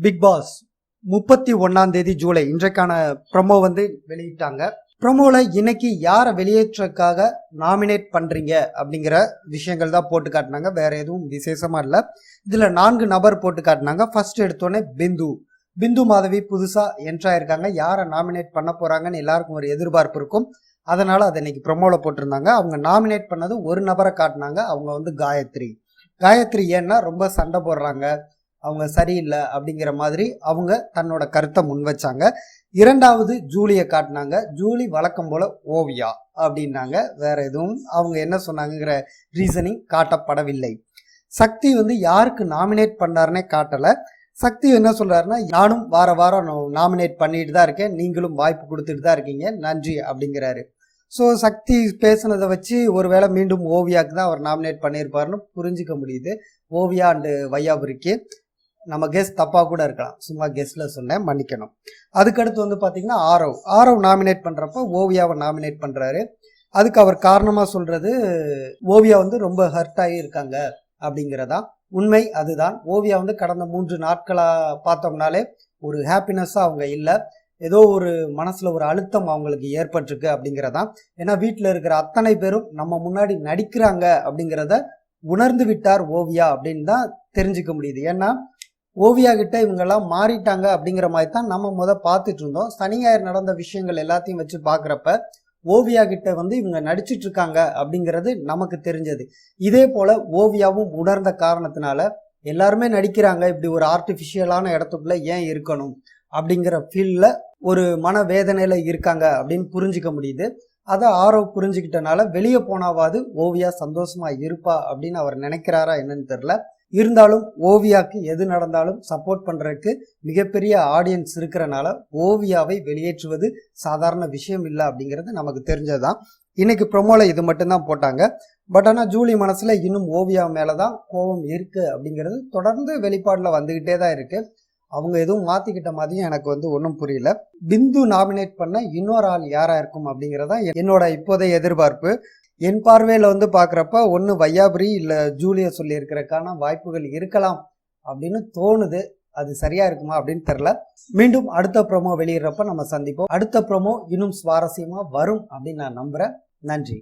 Big pass 31 July இன்றைக்கான promo வெளியிட்டாங்க. ப்ரோமோல இன்னைக்கு யாரை வெளியேற்றக்காக நாமினேட் பண்றீங்க அப்படிங்கிற விஷயங்கள் தான் போட்டு காட்டினாங்க. வேற எதுவும் விசேஷமா இல்லை. இதுல 4 நபர் போட்டு காட்டினாங்க. ஃபர்ஸ்ட் எடுத்தோடனே பிந்து மாதவி புதுசா என்ட்ரி ஆயிருக்காங்க. யாரை நாமினேட் பண்ண போறாங்கன்னு எல்லாருக்கும் ஒரு எதிர்பார்ப்பு இருக்கும். அதனால அதை இன்னைக்கு ப்ரோமோல போட்டிருந்தாங்க. அவங்க நாமினேட் பண்ணது ஒரு நபரை காட்டினாங்க. அவங்க காயத்ரி ஏன்னா ரொம்ப சண்டை போடுறாங்க, அவங்க சரியில்லை அப்படிங்கிற மாதிரி அவங்க தன்னோட கருத்தை முன் வச்சாங்க. இரண்டாவது ஜூலியை காட்டினாங்க. ஜூலி வழக்கம் போல ஓவியா அப்படின்னாங்க. வேற எதுவும் அவங்க என்ன சொன்னாங்கிற ரீசனிங் காட்டப்படவில்லை. சக்தி யாருக்கு நாமினேட் பண்ணாருன்னே காட்டல. சக்தி என்ன சொல்றாருன்னா, நானும் வாரம் நாமினேட் பண்ணிட்டு தான் இருக்கேன், நீங்களும் வாய்ப்பு கொடுத்துட்டு தான் இருக்கீங்க, நன்றி அப்படிங்கிறாரு. ஸோ சக்தி பேசுனதை வச்சு ஒருவேளை மீண்டும் ஓவியாவுக்கு தான் அவர் நாமினேட் பண்ணியிருப்பாருன்னு புரிஞ்சிக்க முடியுது. ஓவியா அண்டு வையாபுரிக்கு நம்ம கெஸ்ட் தப்பாக கூட இருக்கலாம், சும்மா கெஸ்ட்டில் சொன்னேன், மன்னிக்கணும். அதுக்கடுத்து பார்த்தீங்கன்னா ஆரவ் நாமினேட் பண்ணுறப்போ ஓவியாவை நாமினேட் பண்ணுறாரு. அதுக்கு அவர் காரணமாக சொல்கிறது, ஓவியா ரொம்ப ஹர்ட் ஆகி இருக்காங்க அப்படிங்கிறதா. உண்மை அதுதான். ஓவியா கடந்த 3 நாட்களாக பார்த்தோம்னாலே ஒரு ஹாப்பினஸ்ஸாக அவங்க இல்லை. ஏதோ ஒரு மனசுல ஒரு அழுத்தம் அவங்களுக்கு ஏற்பட்டிருக்கு அப்படிங்கிறதான். ஏன்னா வீட்டில் இருக்கிற அத்தனை பேரும் நம்ம முன்னாடி நடிக்கிறாங்க அப்படிங்கிறத உணர்ந்து விட்டார் ஓவியா அப்படின்னு தான் தெரிஞ்சுக்க முடியுது. ஏன்னா ஓவியா கிட்ட இவங்கெல்லாம் மாறிட்டாங்க அப்படிங்கிற மாதிரி தான் நம்ம பார்த்துட்டு இருந்தோம். சனி ஞாயிறு நடந்த விஷயங்கள் எல்லாத்தையும் வச்சு பார்க்குறப்ப ஓவியா கிட்ட இவங்க நடிச்சிட்டு இருக்காங்க அப்படிங்கிறது நமக்கு தெரிஞ்சது. இதே போல ஓவியாவும் உணர்ந்த காரணத்தினால எல்லாருமே நடிக்கிறாங்க, இப்படி ஒரு ஆர்டிஃபிஷியலான இடத்துக்குள்ள ஏன் இருக்கணும் அப்படிங்கிற ஃபீல்டில் ஒரு மனவேதனையில இருக்காங்க அப்படின்னு புரிஞ்சிக்க முடியுது. அதை ஆரவ் புரிஞ்சுக்கிட்டனால வெளியே போனாவாது ஓவியா சந்தோஷமா இருப்பா அப்படின்னு அவர் நினைக்கிறாரா என்னன்னு தெரியல. இருந்தாலும் ஓவியாவுக்கு எது நடந்தாலும் சப்போர்ட் பண்றதுக்கு மிகப்பெரிய ஆடியன்ஸ் இருக்கிறனால ஓவியாவை வெளியேற்றுவது சாதாரண விஷயம் இல்லை அப்படிங்கிறது நமக்கு தெரிஞ்சதுதான். இன்னைக்கு ப்ரோமோல இது மட்டும்தான் போட்டாங்க. பட் ஆனால் ஜூலி மனசுல இன்னும் ஓவியா மேலதான் கோபம் இருக்கு அப்படிங்கிறது தொடர்ந்து வெளிப்பாடுல வந்துகிட்டே தான் இருக்கு. அவங்க எதுவும் மாத்திக்கிட்ட மாதிரியும் எனக்கு ஒன்றும் புரியல. பிந்து நாமினேட் பண்ண இன்னொரு ஆள் யாரா இருக்கும் அப்படிங்கிறதா என்னோட இப்போதைய எதிர்பார்ப்பு. என் பார்வையில பாக்குறப்ப ஒன்னு வையாபுரி இல்ல ஜூலிய சொல்லி இருக்கிறதுக்கான வாய்ப்புகள் இருக்கலாம் அப்படின்னு தோணுது. அது சரியா இருக்குமா அப்படின்னு தெரியல. மீண்டும் அடுத்த ப்ரோமோ வெளியிடுறப்ப நம்ம சந்திப்போம். அடுத்த ப்ரோமோ இன்னும் சுவாரஸ்யமா வரும் அப்படின்னு நான் நம்புறேன். நன்றி.